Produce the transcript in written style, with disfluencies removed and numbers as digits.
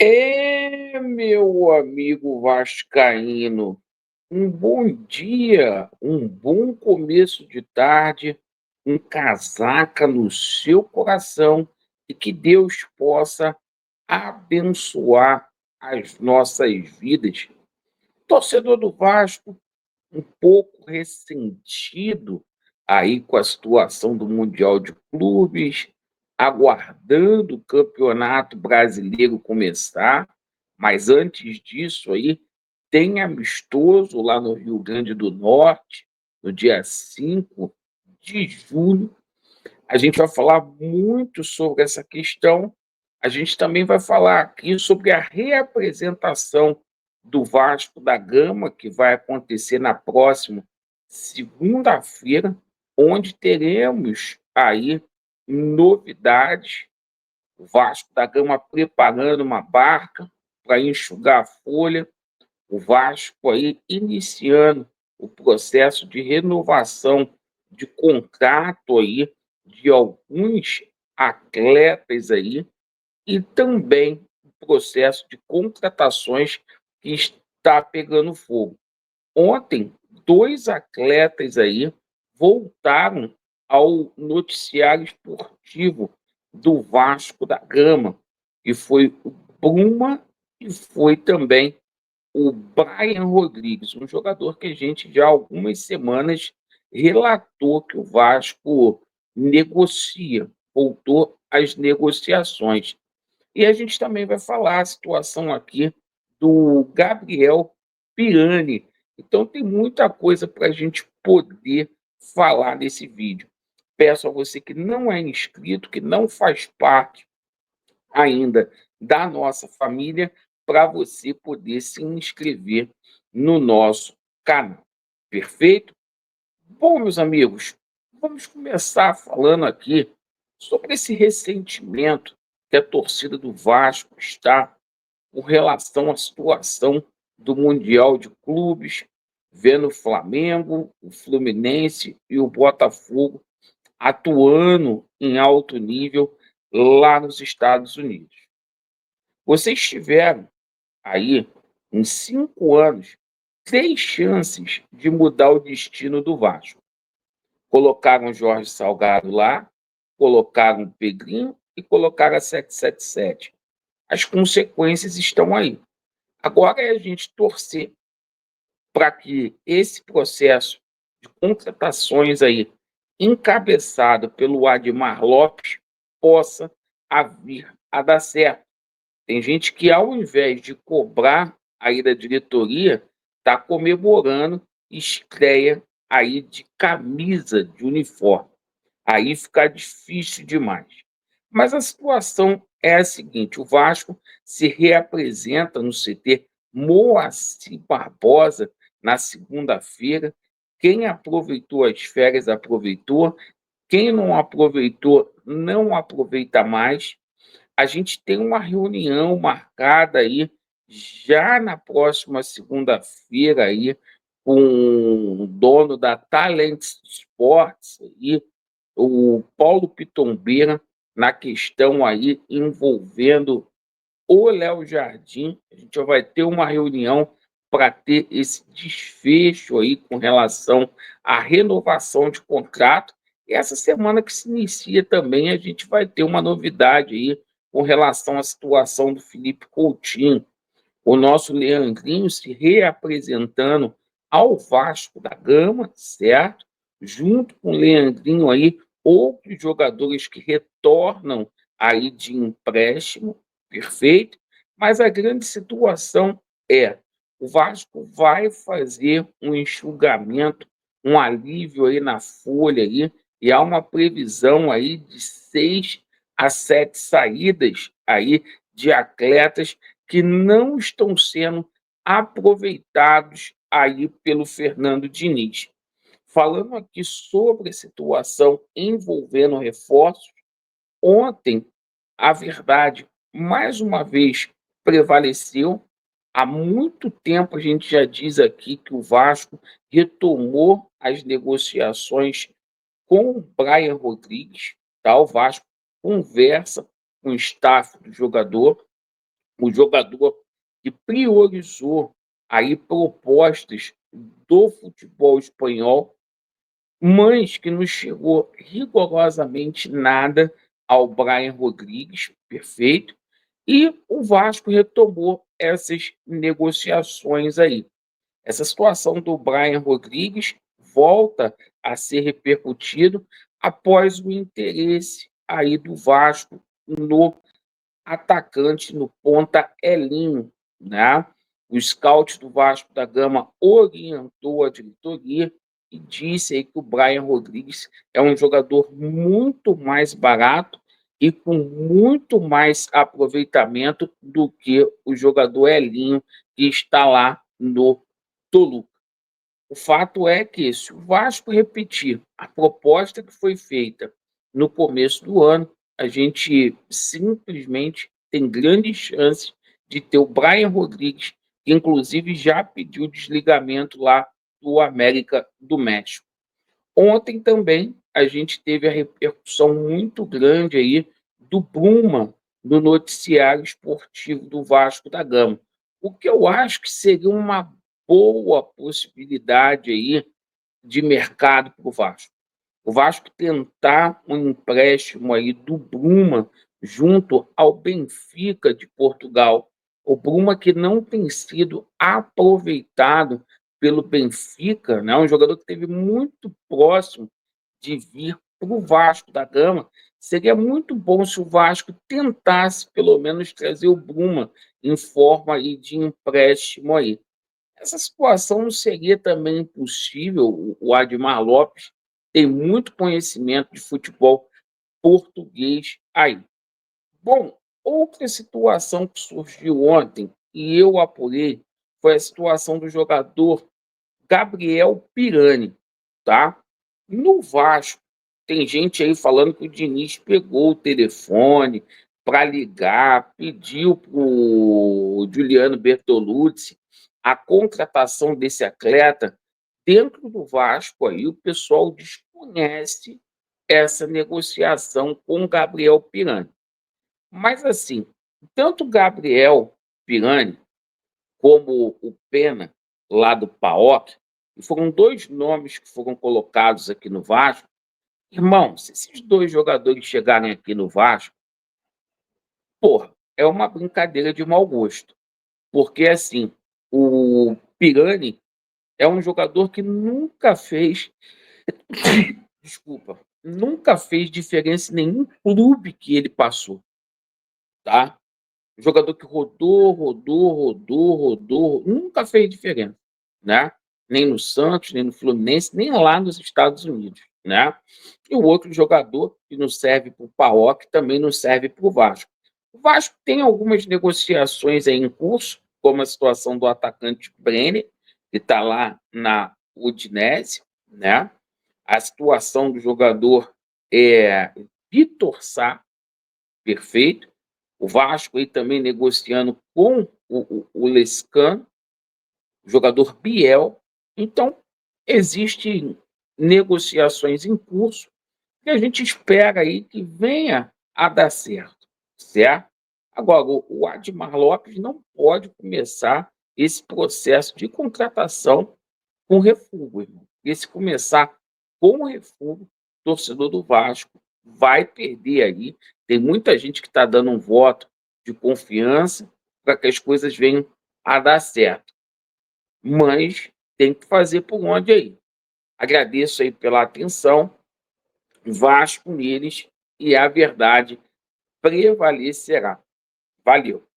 Meu amigo vascaíno, um bom dia, um bom começo de tarde, um casaca no seu coração e que Deus possa abençoar as nossas vidas. Torcedor do Vasco, um pouco ressentido aí com a situação do Mundial de Clubes, aguardando o Campeonato Brasileiro começar, mas antes disso aí tem amistoso lá no Rio Grande do Norte, no dia 5 de julho. A gente vai falar muito sobre essa questão. A gente também vai falar aqui sobre a reapresentação do Vasco da Gama, que vai acontecer na próxima segunda-feira, onde teremos aí novidades. O Vasco da Gama preparando uma barca para enxugar a folha, o Vasco aí iniciando o processo de renovação de contrato aí de alguns atletas aí e também o processo de contratações que está pegando fogo. Ontem, dois atletas aí voltaram ao noticiário esportivo do Vasco da Gama, que foi o Bruma e foi também o Brian Rodrigues, um jogador que a gente já há algumas semanas relatou que o Vasco negocia, voltou às negociações. E a gente também vai falar a situação aqui do Gabriel Pirani. Então tem muita coisa para a gente poder falar nesse vídeo. Peço a você que não é inscrito, que não faz parte ainda da nossa família, para você poder se inscrever no nosso canal. Perfeito? Bom, meus amigos, vamos começar falando aqui sobre esse ressentimento que a torcida do Vasco está com relação à situação do Mundial de Clubes, vendo o Flamengo, o Fluminense e o Botafogo atuando em alto nível lá nos Estados Unidos. Vocês tiveram aí, em 5 anos, 3 chances de mudar o destino do Vasco. Colocaram o Jorge Salgado lá, colocaram o Pedrinho e colocaram a 777. As consequências estão aí. Agora é a gente torcer para que esse processo de contratações aí, encabeçado pelo Admar Lopes, possa vir a dar certo. Tem gente que, ao invés de cobrar aí da diretoria, está comemorando estreia aí de camisa, de uniforme. Aí fica difícil demais. Mas a situação é a seguinte: o Vasco se reapresenta no CT Moacir Barbosa na segunda-feira. Quem aproveitou as férias aproveitou, quem não aproveitou não aproveita mais. A gente tem uma reunião marcada aí já na próxima segunda-feira aí com o dono da Talent Sports aí, o Paulo Pitombeira, na questão aí envolvendo o Léo Jardim. A gente já vai ter uma reunião para ter esse desfecho aí com relação à renovação de contrato. E essa semana que se inicia também, a gente vai ter uma novidade aí com relação à situação do Felipe Coutinho, o nosso Leandrinho se reapresentando ao Vasco da Gama, certo? Junto com o Leandrinho aí, outros jogadores que retornam aí de empréstimo, perfeito? Mas a grande situação é, o Vasco vai fazer um enxugamento, um alívio aí na folha aí, e há uma previsão aí de 6 a 7 saídas aí de atletas que não estão sendo aproveitados aí pelo Fernando Diniz. Falando aqui sobre a situação envolvendo reforços, ontem a verdade mais uma vez prevaleceu. Há muito tempo a gente já diz aqui que o Vasco retomou as negociações com o Brian Rodrigues, tá? O Vasco conversa com o staff do jogador, o jogador que priorizou aí propostas do futebol espanhol, mas que não chegou rigorosamente nada ao Brian Rodrigues, perfeito, e o Vasco retomou essas negociações aí. Essa situação do Brian Rodrigues volta a ser repercutido após o interesse aí do Vasco no atacante, no ponta Elinho, né? O scout do Vasco da Gama orientou a diretoria e disse aí que o Brian Rodrigues é um jogador muito mais barato e com muito mais aproveitamento do que o jogador Elinho que está lá no Toluca. O fato é que, se o Vasco repetir a proposta que foi feita no começo do ano, a gente simplesmente tem grandes chances de ter o Brian Rodrigues, que inclusive já pediu desligamento lá do América do México. Ontem também a gente teve a repercussão muito grande aí do Bruma no noticiário esportivo do Vasco da Gama. O que eu acho que seria uma boa possibilidade aí de mercado para o Vasco. O Vasco tentar um empréstimo aí do Bruma junto ao Benfica de Portugal. O Bruma que não tem sido aproveitado pelo Benfica, né? Um jogador que esteve muito próximo de vir para o Vasco da Gama. Seria muito bom se o Vasco tentasse pelo menos trazer o Bruma em forma aí de empréstimo aí. Essa situação não seria também impossível. O Admar Lopes tem muito conhecimento de futebol português aí. Bom, outra situação que surgiu ontem e eu apurei foi a situação do jogador Gabriel Pirani, tá? No Vasco, tem gente aí falando que o Diniz pegou o telefone para ligar, pediu para o Juliano Bertolucci a contratação desse atleta. Dentro do Vasco, aí o pessoal desconhece essa negociação com o Gabriel Pirani. Mas, assim, tanto o Gabriel Pirani como o Pena, lá do PAOK, e foram dois nomes que foram colocados aqui no Vasco. Irmão, se esses dois jogadores chegarem aqui no Vasco, porra, é uma brincadeira de mau gosto. Porque, assim, o Pirani é um jogador que nunca fez, desculpa, nunca fez diferença em nenhum clube que ele passou, tá? Jogador que rodou, nunca fez diferença, né? Nem no Santos, nem no Fluminense, nem lá nos Estados Unidos, né? E o outro jogador que não serve para o PAOK também não serve para o Vasco. O Vasco tem algumas negociações aí em curso, como a situação do atacante Brenner, que está lá na Udinese, né? A situação do jogador Vitor Sá, perfeito. O Vasco aí também negociando com o Lescano, o jogador Biel. Então, existem negociações em curso que a gente espera aí que venha a dar certo, certo? Agora, o Admar Lopes não pode começar esse processo de contratação com refúgio, irmão. E se começar com refúgio, o torcedor do Vasco vai perder aí. Tem muita gente que está dando um voto de confiança para que as coisas venham a dar certo. Mas tem que fazer por onde aí. Agradeço aí pela atenção. Vasco neles e a verdade prevalecerá. Valeu.